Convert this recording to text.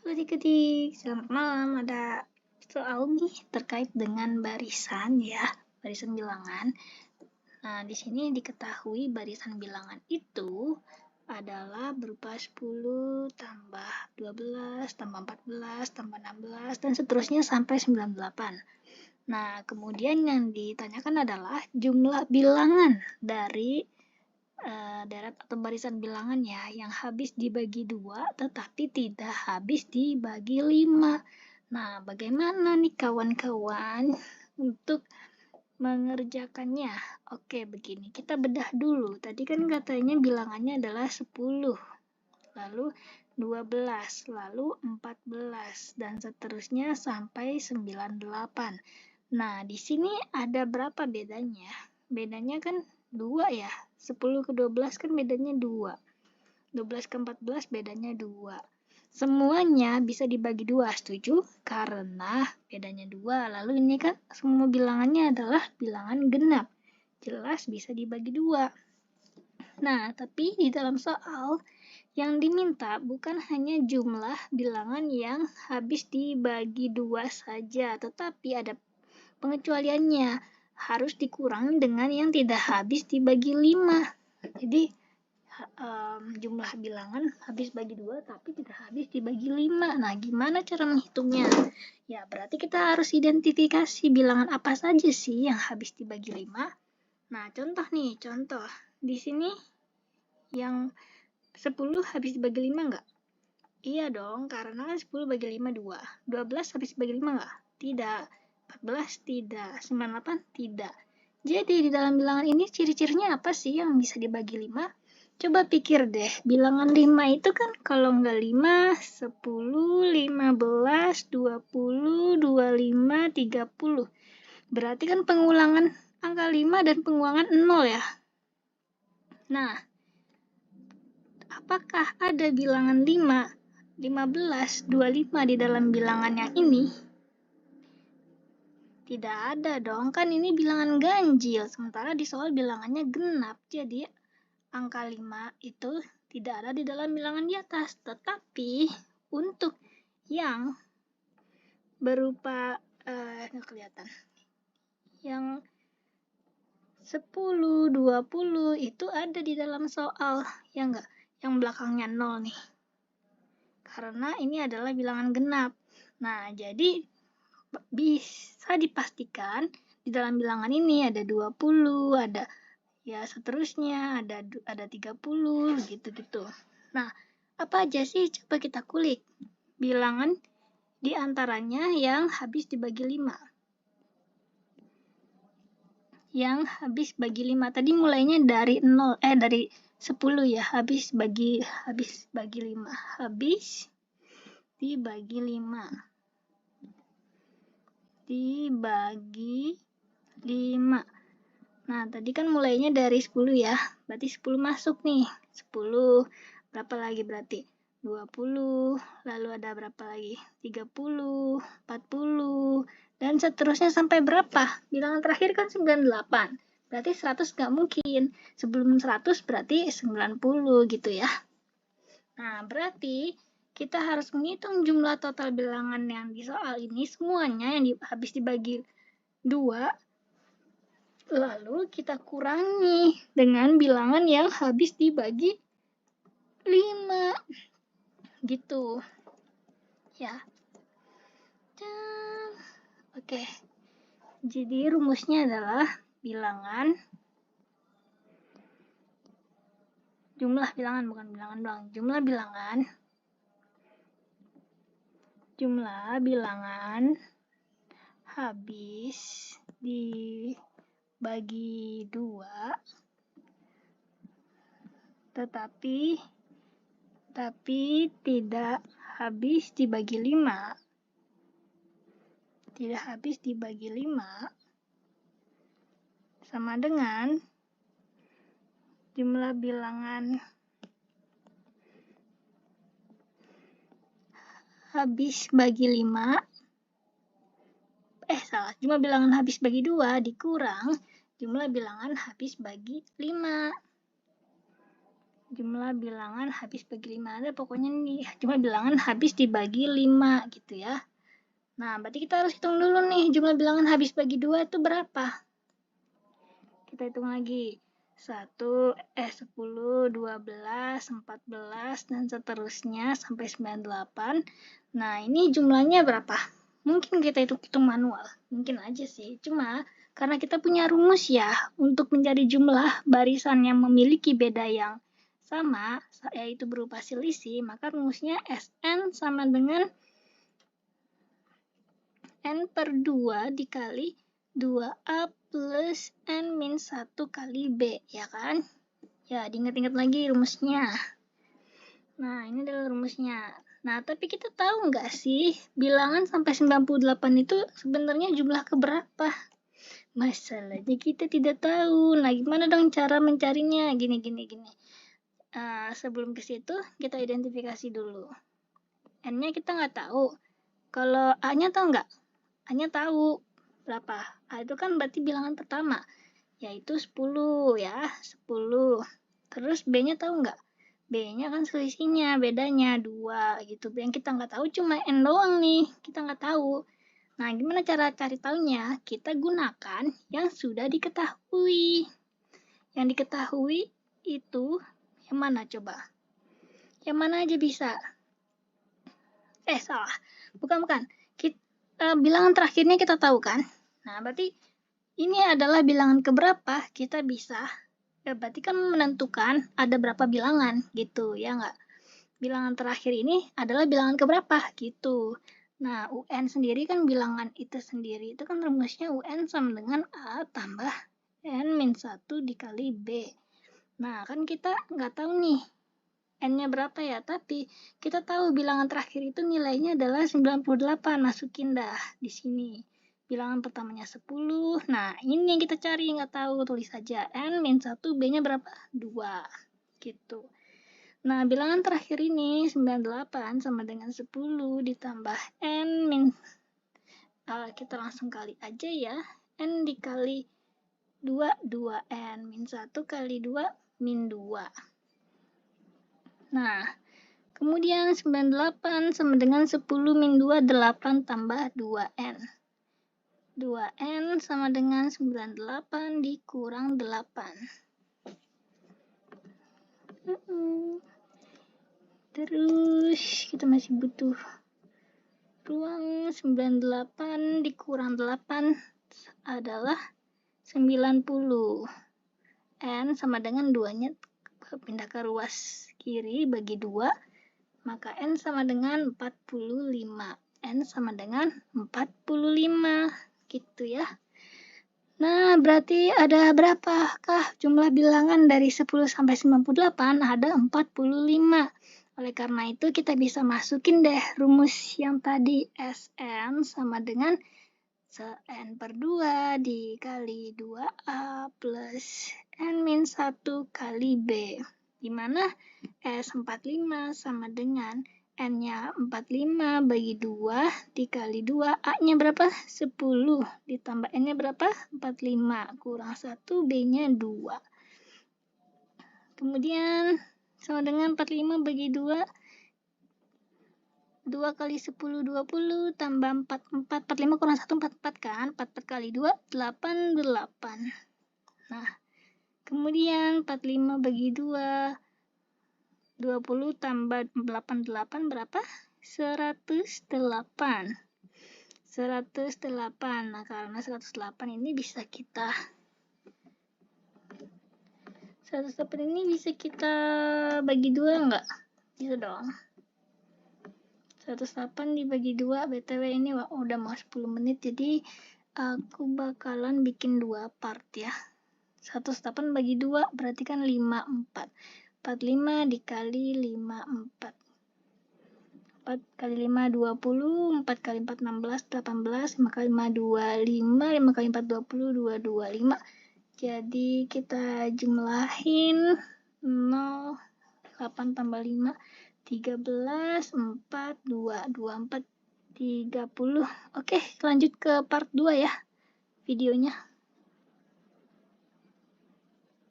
Adik-adik, selamat malam. Ada soal nih terkait dengan barisan ya, barisan bilangan. Nah, di sini diketahui barisan bilangan itu adalah berupa 10 tambah 12 tambah 14 tambah 16 dan seterusnya sampai 98. Nah, kemudian yang ditanyakan adalah jumlah bilangan dari deret atau barisan bilangan ya yang habis dibagi 2 tetapi tidak habis dibagi 5. Nah, bagaimana nih kawan-kawan untuk mengerjakannya? Oke, begini. Kita bedah dulu. Tadi kan katanya bilangannya adalah 10, lalu 12, lalu 14 dan seterusnya sampai 98. Nah, di sini ada berapa bedanya? Bedanya kan 2 ya. 10 ke 12 kan bedanya 2. 12 ke 14 bedanya 2. Semuanya bisa dibagi 2, setuju? Karena bedanya 2. Lalu ini kan semua bilangannya adalah bilangan genap. Jelas bisa dibagi 2. Nah, tapi di dalam soal yang diminta bukan hanya jumlah bilangan yang habis dibagi 2 saja, tetapi ada pengecualiannya. Harus dikurangi dengan yang tidak habis dibagi 5. Jadi, jumlah bilangan habis bagi 2 tapi tidak habis dibagi 5. Nah, gimana cara menghitungnya? Ya, berarti kita harus identifikasi bilangan apa saja sih yang habis dibagi 5. Nah, contoh. Di sini yang 10 habis dibagi 5 enggak? Iya dong, karena 10 bagi 5 2. 12 habis dibagi 5 enggak? Tidak. 14 tidak. 98 tidak. Jadi di dalam bilangan ini ciri-cirinya apa sih yang bisa dibagi 5? Coba pikir deh, bilangan 5 itu kan kalau enggak 5, 10, 15, 20, 25, 30. Berarti kan pengulangan angka 5 dan pengulangan 0 ya. Nah, apakah ada bilangan 5, 15, 25 di dalam bilangan yang ini? Tidak ada dong, kan ini bilangan ganjil, sementara di soal bilangannya genap. Jadi, angka 5 itu tidak ada di dalam bilangan di atas. Tetapi, untuk yang berupa, nggak kelihatan, yang 10, 20 itu ada di dalam soal, ya enggak? Yang belakangnya 0 nih. Karena ini adalah bilangan genap. Nah, jadi bisa dipastikan di dalam bilangan ini ada 20, ada ya seterusnya, ada 30 gitu. Nah, apa aja sih? Coba kita kulik. Bilangan di antaranya yang habis dibagi 5. Yang habis bagi 5 tadi mulainya dari 10 ya, habis bagi 5. Habis dibagi 5. Dibagi 5. Nah, tadi kan mulainya dari 10 ya. Berarti 10 masuk nih. 10. Berapa lagi berarti? 20. Lalu ada berapa lagi? 30, 40, dan seterusnya sampai berapa? Bilangan terakhir kan 98. Berarti 100 nggak mungkin. Sebelum 100 berarti 90 gitu ya. Nah, berarti kita harus menghitung jumlah total bilangan yang di soal ini semuanya yang habis dibagi 2. Lalu kita kurangi dengan bilangan yang habis dibagi 5. Gitu. Ya. Oke. Jadi rumusnya adalah bilangan jumlah bilangan, bukan bilangan doang. Jumlah bilangan habis dibagi 2 tetapi tidak habis dibagi 5. Tidak habis dibagi 5 sama dengan jumlah bilangan habis bagi 5 jumlah bilangan habis bagi 2 dikurang jumlah bilangan habis bagi 5. Jumlah bilangan habis bagi 5. Ada pokoknya nih, jumlah bilangan habis dibagi 5 gitu ya. Nah, berarti kita harus hitung dulu nih, jumlah bilangan habis bagi 2 itu berapa? Kita hitung lagi. 10, 12, 14, dan seterusnya sampai 98. Nah, ini jumlahnya berapa? Mungkin kita hitung manual. Mungkin aja sih. Cuma karena kita punya rumus ya untuk mencari jumlah barisan yang memiliki beda yang sama, yaitu berupa selisih, maka rumusnya Sn sama dengan N per 2 dikali 2A plus N min 1 kali B, ya kan? Ya, diingat-ingat lagi rumusnya. Nah, ini adalah rumusnya. Nah, tapi kita tahu nggak sih, bilangan sampai 98 itu sebenarnya jumlah keberapa? Masalahnya kita tidak tahu. Nah, gimana dong cara mencarinya? Gini. Sebelum ke situ, kita identifikasi dulu. N-nya kita nggak tahu. Kalau A-nya tahu nggak? A-nya tahu. Berapa? A itu kan berarti bilangan pertama, yaitu 10 ya, 10. Terus B-nya tahu nggak? B-nya kan selisihnya, bedanya 2 gitu. Yang kita nggak tahu cuma N doang nih, kita nggak tahu. Nah, gimana cara cari tahunya? Kita gunakan yang sudah diketahui. Yang diketahui itu yang mana coba? Yang mana aja bisa? Salah. Bukan. Bilangan terakhirnya kita tahu kan? Nah, berarti ini adalah bilangan keberapa kita bisa. Berarti kan menentukan ada berapa bilangan gitu, ya nggak? Bilangan terakhir ini adalah bilangan keberapa gitu. Nah, UN sendiri kan bilangan itu sendiri. Itu kan rumusnya UN sama dengan A tambah N min 1 dikali B. Nah, kan kita nggak tahu nih N-nya berapa ya, tapi kita tahu bilangan terakhir itu nilainya adalah 98. Masukin dah di sini. Bilangan pertamanya 10. Nah, ini yang kita cari, nggak tahu, tulis saja N min 1, B-nya berapa? 2. Gitu. Nah, bilangan terakhir ini 98 sama dengan 10 ditambah N min kita langsung kali aja ya. N dikali 2, 2N min 1 kali 2 min 2. Nah, kemudian 98 sama dengan 10 min 2, 8 tambah 2N. 2N sama dengan 98 dikurang 8. Terus kita masih butuh ruang. 98 dikurang 8 adalah 90. N sama dengan 2-nya pindah ke ruas kiri bagi 2, maka N sama dengan 45. N sama dengan 45, gitu ya. Nah, berarti ada berapakah jumlah bilangan dari 10 sampai 98? Ada 45. Oleh karena itu, kita bisa masukin deh rumus yang tadi, Sn sama dengan N per 2 dikali 2A plus N min 1 kali B. Di mana S45 sama dengan N-nya 45 bagi 2 dikali 2. A-nya berapa? 10. Ditambah N-nya berapa? 45. Kurang 1, B-nya 2. Kemudian sama dengan 45 bagi 2. 2 kali 10, 20, tambah 4, 45 kurang 1, 44 kan? 44 kali 2, 88. Nah, kemudian 45 bagi 2, 20 tambah 88 berapa? 108. 108. Nah, karena 108 ini bisa kita 108 ini bisa kita bagi 2 enggak? Bisa dong. 108 dibagi 2, BTW ini udah mau 10 menit, jadi aku bakalan bikin 2 part ya. 108 bagi 2 berarti kan 54. 45 dikali 54. 4 kali 5, 20. 4 kali 4, 16, 18. 5 kali 5, 25. 5 kali 4, 20, 225. Jadi kita jumlahin 0, 8 tambah 5, 13, 4, 2, 24, 30. Oke, lanjut ke part 2 ya videonya.